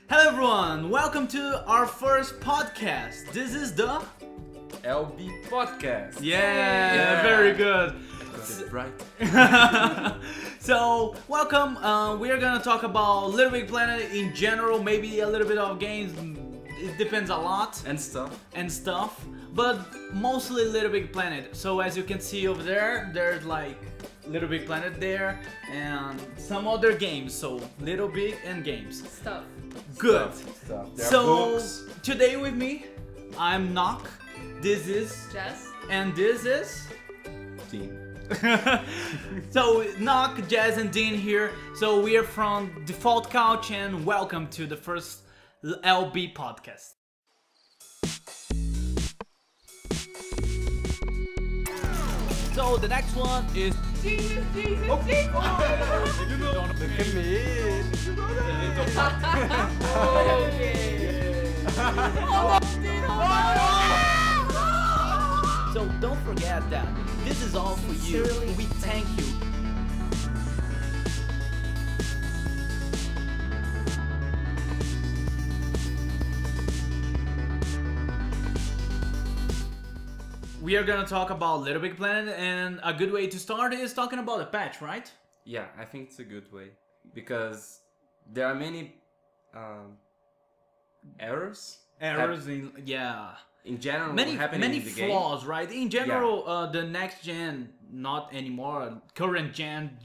Hello everyone, welcome to our first podcast. This is the LBPodcast. Yeah, very good. Got it right. So, welcome. We are gonna talk about Little Big Planet in general, maybe a little bit of games. It depends a lot And stuff. but mostly Little Big Planet. So as you can see over there, there's like Little Big Planet there and some other games. So Little Big and games. Stuff. Good. Stuff. There are So books. today with me, I'm Khnok. This is Jazz. and this is. Team. So Khnok, Jazz, and Dean here. So we are from Default Couch, and welcome to the first LB podcast. So the next one is. So don't forget that this is all for you. We thank you. We are gonna talk about Little Big Planet, and a good way to start is talking about the patch, right? Yeah, I think it's a good way because there are many errors. In general, many happening in the flaws, right? In general, the next gen, not anymore, current gen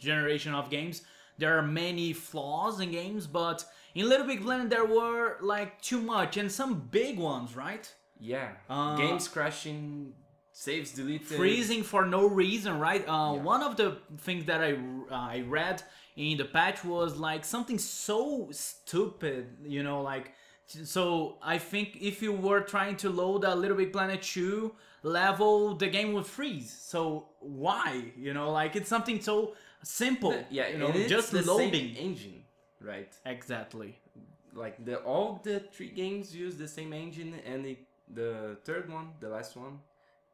generation of games, there are many flaws in games, but in Little Big Planet there were like too much and some big ones, right? Yeah, games crashing, saves deleted, Freezing for no reason, right? One of the things that I read in the patch was like something so stupid, you know, like. So I think if you were trying to load a Little Big Planet 2 level, the game would freeze. So why? You know, like it's something so simple. Yeah, you know, and it's just the loading. same engine, right? Exactly. Like all the three games use the same engine, and the third one, the last one,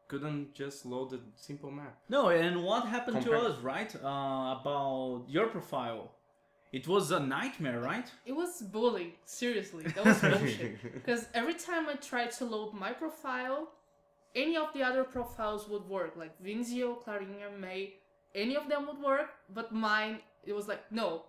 couldn't just load a simple map. No, and what happened to Compared- us, right? About your profile. It was a nightmare, right? It was bullying. Seriously, that was bullshit. Because every time I tried to load my profile, any of the other profiles would work. Like Vinzio, Clarinha, May, any of them would work. But mine, it was like, no.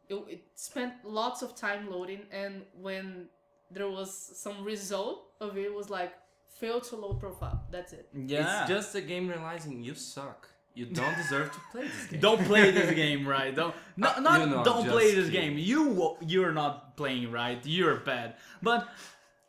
It spent lots of time loading, and when there was some result of it, it was like, failed to load profile. That's it. Yeah. It's just a game realizing you suck. You don't deserve to play this game. Don't play this game, right? Don't don't just play this kidding. game. You're not playing right. You're bad. But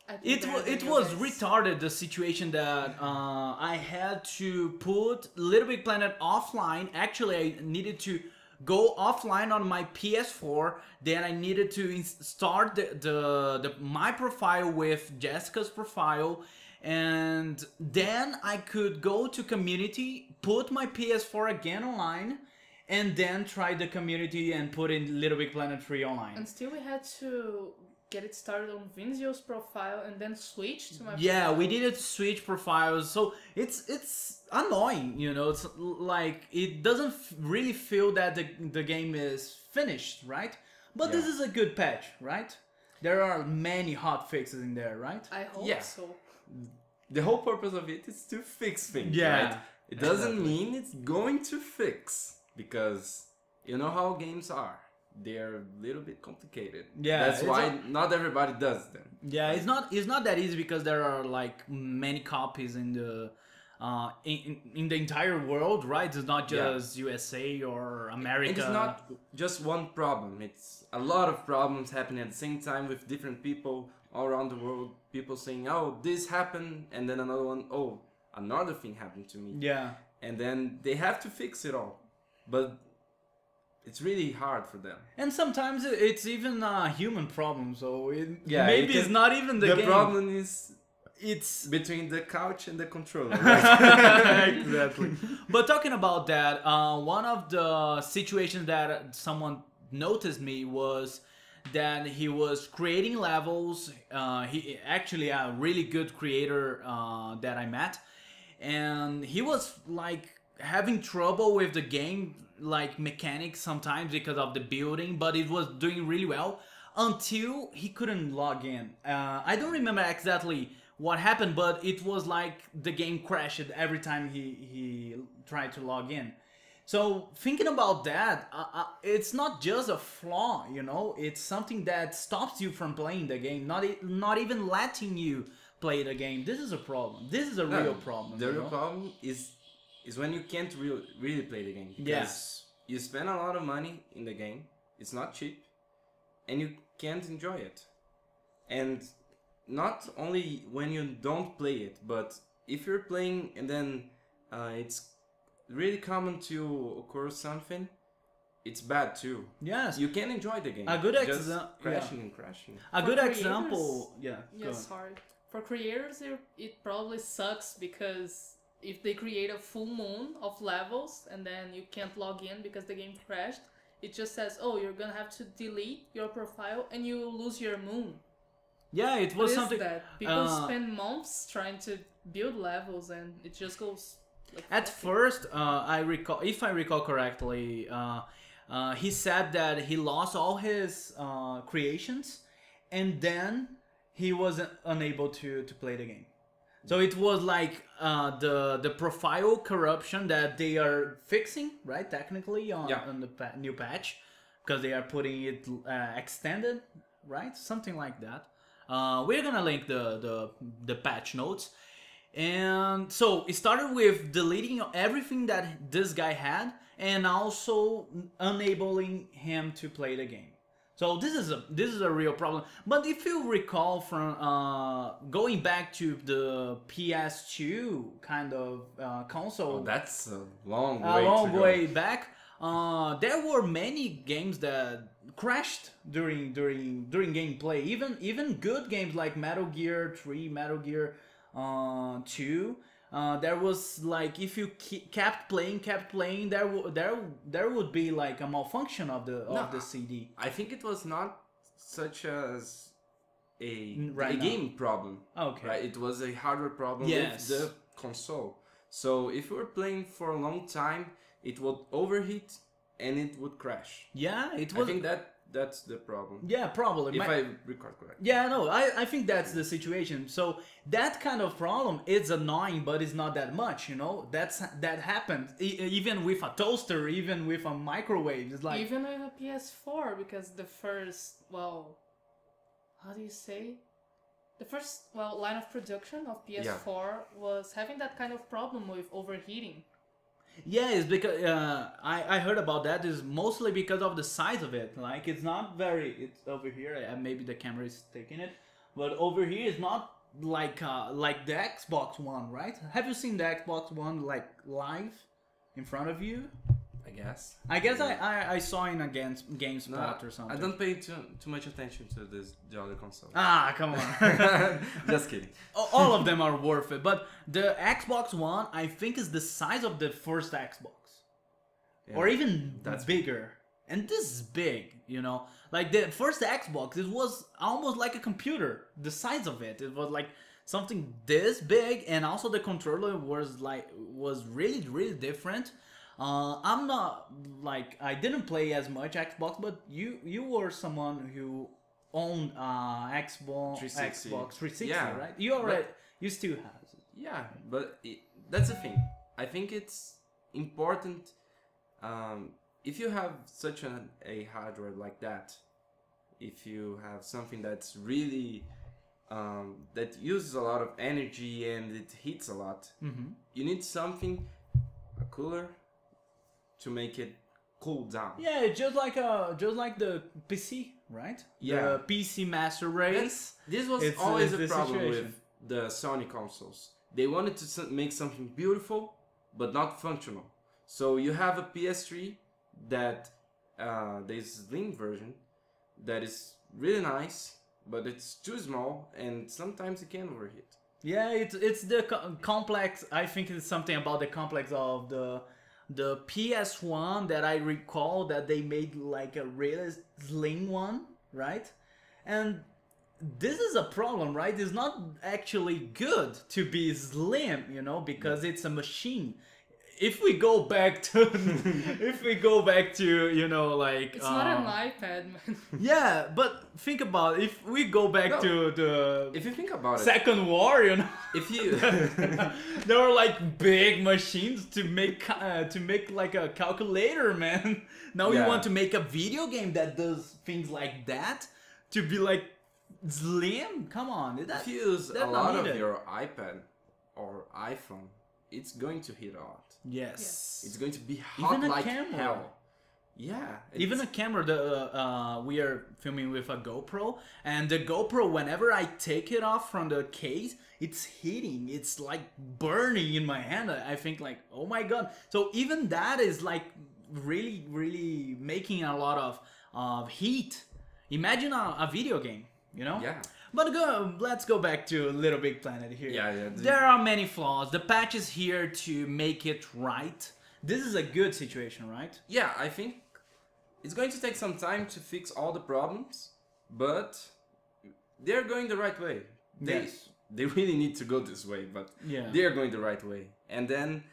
I think it was retarded, the situation that I had to put Little Big Planet offline. Actually, I needed to go offline on my PS4. Then I needed to start the my profile with Jessica's profile. And then I could go to community, put my PS4 again online, and then try the community and put in Little Big Planet 3 online. And still we had to get it started on Vinzio's profile and then switch to my Yeah, profile. we needed to switch profiles, so it's annoying, you know. It's like it doesn't really feel that the game is finished, right? But this Yeah. is a good patch, right? There are many hot fixes in there, right? I hope Yeah. so. The whole purpose of it is to fix things, Yeah, right? It doesn't exactly. mean it's going to fix, because you know how games are. They're a little bit complicated. Yeah, That's it's why not everybody does them. Yeah, it's not that easy because there are like many copies in the in the entire world, right? It's not just USA or America. And it's not just one problem. It's a lot of problems happening at the same time with different people all around the world. People saying, "Oh, this happened," and then another one, "Oh, another thing happened to me." Yeah. And then they have to fix it all, but it's really hard for them. And sometimes it's even a human problem, so Yeah, maybe it it's can- not even the game. problem is It's between the couch and the controller. Right? exactly. But talking about that, one of the situations that someone noticed me was that he was creating levels. He actually a really good creator that I met, and he was like having trouble with the game like mechanics sometimes because of the building, but it was doing really well until he couldn't log in. I don't remember exactly what happened, but it was like the game crashed every time he tried to log in. So thinking about that, it's not just a flaw, you know. It's something that stops you from playing the game, not even letting you play the game. This is a problem. This is a real problem. The real problem is when you can't really play the game. Because you spend a lot of money in the game. It's not cheap, and you can't enjoy it. And not only when you don't play it, but if you're playing and then it's really common to occur something, it's bad too. Yes. You can enjoy the game. A good just crashing and crashing. A For good creators- example, yeah. Yeah, sorry. For creators, it probably sucks because if they create a full moon of levels and then you can't log in because the game crashed, it just says, oh, you're gonna have to delete your profile and you lose your moon. Yeah, it What was is something. that? People spend months trying to build levels and it just goes. Like At nothing. first, I recall, if I recall correctly, he said that he lost all his creations, and then he wasn't unable to play the game. So it was like the profile corruption that they are fixing, right? Technically on the new patch, because they are putting it extended, right? Something like that. We're gonna link the patch notes. And so it started with deleting everything that this guy had and also enabling him to play the game. So this is a real problem. But if you recall from going back to the PS2 kind of console, That's a long way. a long to way go. back, there were many games that crashed during gameplay. Even good games like Metal Gear 3, Metal Gear 2. There was like if you kept playing, there would be like a malfunction of the CD. I think it was not such as a Right now. game problem. Okay. Right? It was a hardware problem Yes. with the console. So if you were playing for a long time, it would overheat and it would crash. Yeah, it I was. think that's the problem. Yeah, probably. If I record correctly. Yeah, no, I think that's the situation. So that kind of problem is annoying, but it's not that much, you know. That happens even with a toaster, even with a microwave. It's like Even with a PS4, because the first, how do you say? The first, line of production of PS4 was having that kind of problem with overheating. yeah, it's because I heard about that. Is mostly because of the size of it. Like it's not very. It's over here. Maybe the camera is taking it, but over here is not like the Xbox One, right? Have you seen the Xbox One like live in front of you? I guess. I saw in a GameSpot or something. I don't pay too much attention to the other console. Ah, come on. Just kidding. All of them are worth it, but the Xbox One, I think, is the size of the first Xbox, or even that's bigger. And this is big, you know. Like the first Xbox, it was almost like a computer. The size of it was something this big, and also the controller was really different. I'm not I didn't play as much Xbox, but you were someone who owned Xbox 360, Yeah, right? You still have it. Yeah, but that's the thing. I think it's important if you have such a hardware like that. If you have something that's really that uses a lot of energy and it heats a lot, you need something, a cooler, to make it cool down. Yeah, just like the PC, right? Yeah. The PC Master Race. This was It's always a the problem situation. with the Sony consoles. They wanted to make something beautiful, but not functional. So you have a PS3 that there's a slim version that is really nice, but it's too small and sometimes it can overheat. Yeah, it's the complex. I think it's something about the complex of the PS1 that I recall that they made like a really slim one, right? And this is a problem, right? It's not actually good to be slim, you know, because it's a machine. if we go back to if we go back to like It's not an iPad, man. yeah, but think about it. If we go back to the If you think about it, Second War, if you there were like big machines to make like a calculator, man. Now you Yeah. want to make a video game that does things like that to be like slim? Come on, if you use a that's not lot of needed. your iPad or iPhone, it's going to heat a lot. Yes. It's going to be hot Even a like camera. hell. Yeah. Even a camera, we are filming with a GoPro, and the GoPro, whenever I take it off from the case, it's heating. It's like burning in my hand. I think like, oh my god. So even that is like really, really making a lot of heat. Imagine a video game, Yeah. But let's go back to Little Big Planet here. Yeah. There are many flaws. The patch is here to make it right. This is a good situation, right? Yeah, I think it's going to take some time to fix all the problems, but they're going the right way. They really need to go this way, but Yeah. they're going the right way. And then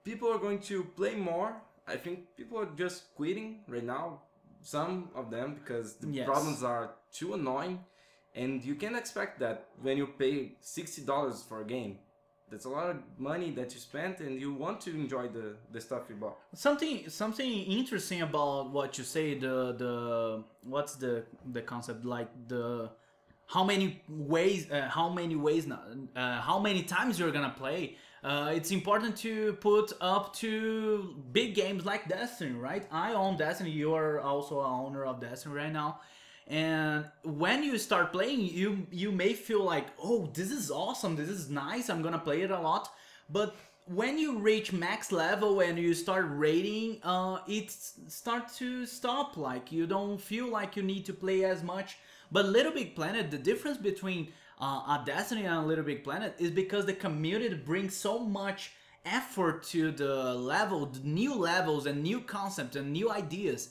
people are going to play more. I think people are just quitting right now, some of them, because the Yes. problems are too annoying. And you can expect that when you pay $60 for a game. That's a lot of money that you spent, and you want to enjoy the stuff you bought. Something interesting about what you say. What's the concept, like how many ways how many times you're gonna play. It's important to put up to big games like Destiny, right? I own Destiny. You are also an owner of Destiny right now. And when you start playing, you may feel like, oh, this is awesome, this is nice, I'm gonna play it a lot. But when you reach max level and you start raiding, it starts to stop. Like, you don't feel like you need to play as much. But Little Big Planet, the difference between a Destiny and a Little Big Planet is because the community brings so much effort to the new levels and new concepts and new ideas.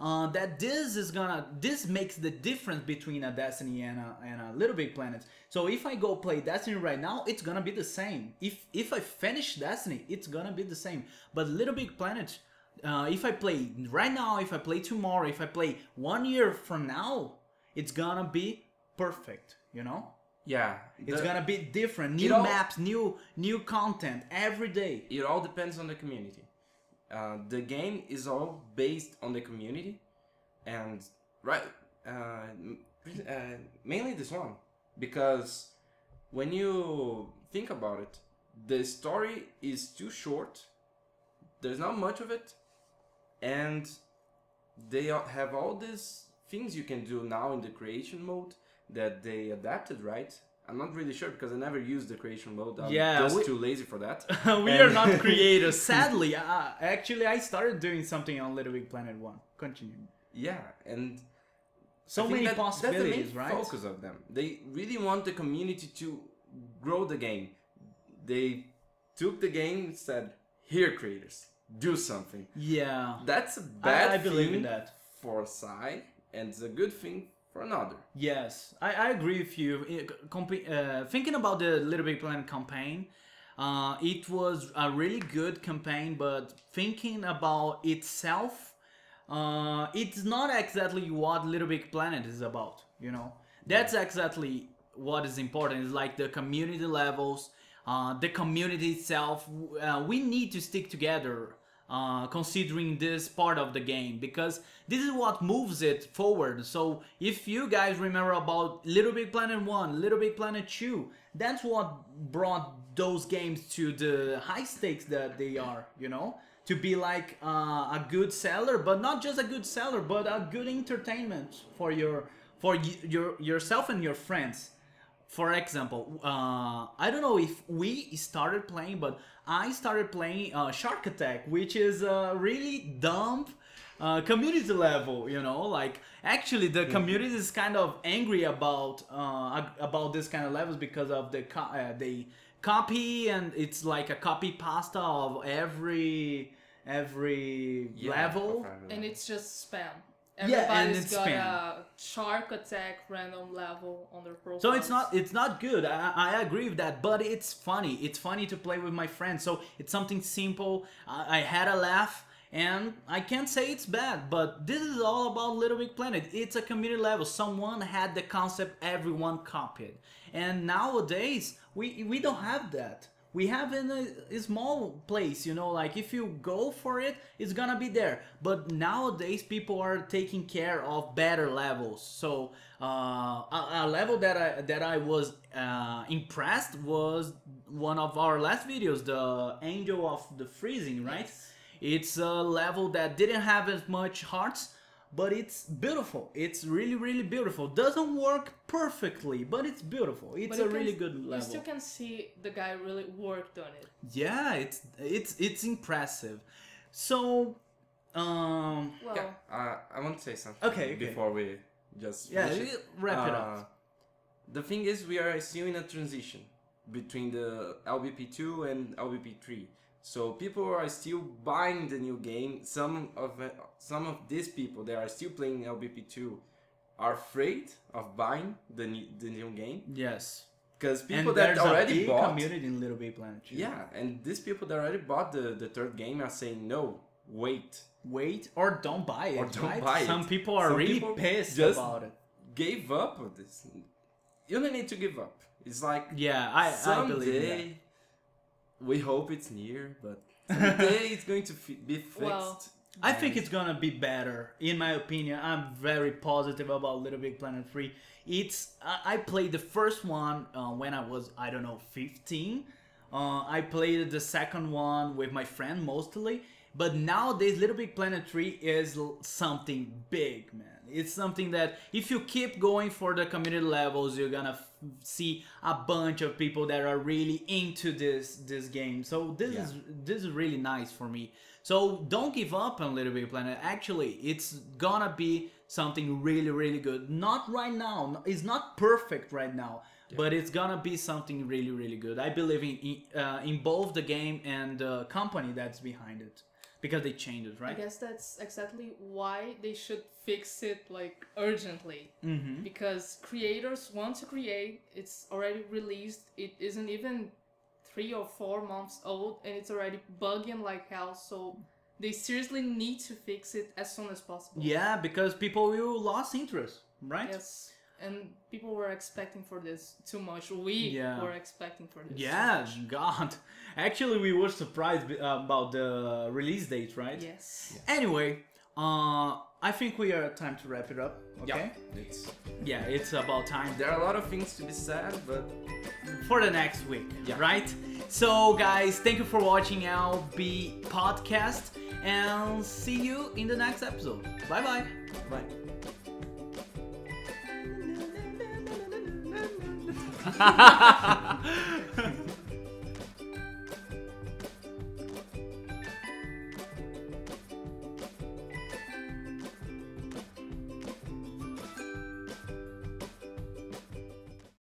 That this makes the difference between a Destiny and a Little Big Planet. So if I go play Destiny right now, it's gonna be the same. If I finish Destiny, it's gonna be the same. But Little Big Planet, if I play right now, if I play tomorrow, if I play 1 year from now, it's gonna be perfect. Yeah. It's gonna be different. New maps, new content every day. It all depends on the community. The game is all based on the community, and mainly this one, because when you think about it, the story is too short. There's not much of it, and they have all these things you can do now in the creation mode that they adapted, right? I'm not really sure because I never used the creation mode. I'm just too lazy for that. We are not creators, sadly. Actually, I started doing something on Little Big Planet 1. Continue. Yeah, and so many possibilities, that's the main right? focus of them. They really want the community to grow the game. They took the game and said, "Here, creators, do something." Yeah, that's a bad I believe thing in that for a side, and it's a good thing for another. Yes, I agree with you. Thinking about the Little Big Planet campaign, it was a really good campaign, but thinking about itself, it's not exactly what Little Big Planet is about, That's exactly what is important. It's like the community levels, the community itself. We need to stick together. Considering this part of the game, because this is what moves it forward. So if you guys remember about Little Big Planet 1, Little Big Planet 2, that's what brought those games to the high stakes that they are, to be like a good seller, but not just a good seller, but a good entertainment for yourself and your friends. For example, I don't know if we started playing, but I started playing Shark Attack, which is a really dumb community level, like actually the community is kind of angry about this kind of levels because of the copy, and it's like a copy pasta of every level. And it's just spam. Everybody's got spam. a shark attack random level on their profile. So it's not good. I agree with that, but it's funny. It's funny to play with my friends. So it's something simple. I had a laugh, and I can't say it's bad. But this is all about Little Big Planet. It's a community level. Someone had the concept, everyone copied. And nowadays we don't have that. We have in a small place, you know, like if you go for it, it's gonna be there. But nowadays people are taking care of better levels. So a level that I was impressed was one of our last videos, the Angel of the Freezing, right? Yes. It's a level that didn't have as much hearts, but it's beautiful. It's really, really beautiful. Doesn't work perfectly, but it's beautiful. It's a really good level. You still can see the guy really worked on it. Yeah, it's impressive. So, Well, I want to say something Okay. before we just yeah, finish it. wrap it up. The thing is, we are still in a transition between the LBP2 and LBP3. So people are still buying the new game. Some of these people that are still playing LBP2 are afraid of buying the new game, Yes. because people And that there's already a big bought, community in Little Big Planet. too. yeah, and these people that already bought the third game are saying no, wait, Wait or don't buy it. Or don't right? buy it. Some people are Some really people pissed just- about it. gave up on this. You don't need to give up. It's like Yeah, I believe in that. someday, we hope it's near, but someday it's going to be fixed. Well, I think it's gonna be better. In my opinion, I'm very positive about Little Big Planet 3. I played the first one when I was, I don't know, 15. I played the second one with my friend mostly. But nowadays, Little Big Planet 3 is something big, man. It's something that if you keep going for the community levels, you're gonna see a bunch of people that are really into this game. So this is really nice for me. So don't give up on Little Big Planet. Actually, it's gonna be something really, really good. Not right now. It's not perfect right now. But it's gonna be something really, really good. I believe in both the game and the company that's behind it. Because they changed it, I right? guess that's exactly why they should fix it like urgently. Mm-hmm. Because creators want to create, it's already released, it isn't even 3 or 4 months old, and it's already bugging like hell, so they seriously need to fix it as soon as possible. Yeah, because people will lose interest, right? Yes, and people were expecting for this too much. We Yeah. were expecting for this too Yeah, much. God. Actually, we were surprised about the release date, right? Yes. Anyway, I think we are time to wrap it up. Okay? Yeah, it's about time There are a lot of things to be said, but for the next week, Yeah. right? So, guys, thank you for watching LBPodcast, and see you in the next episode. Bye bye. bye.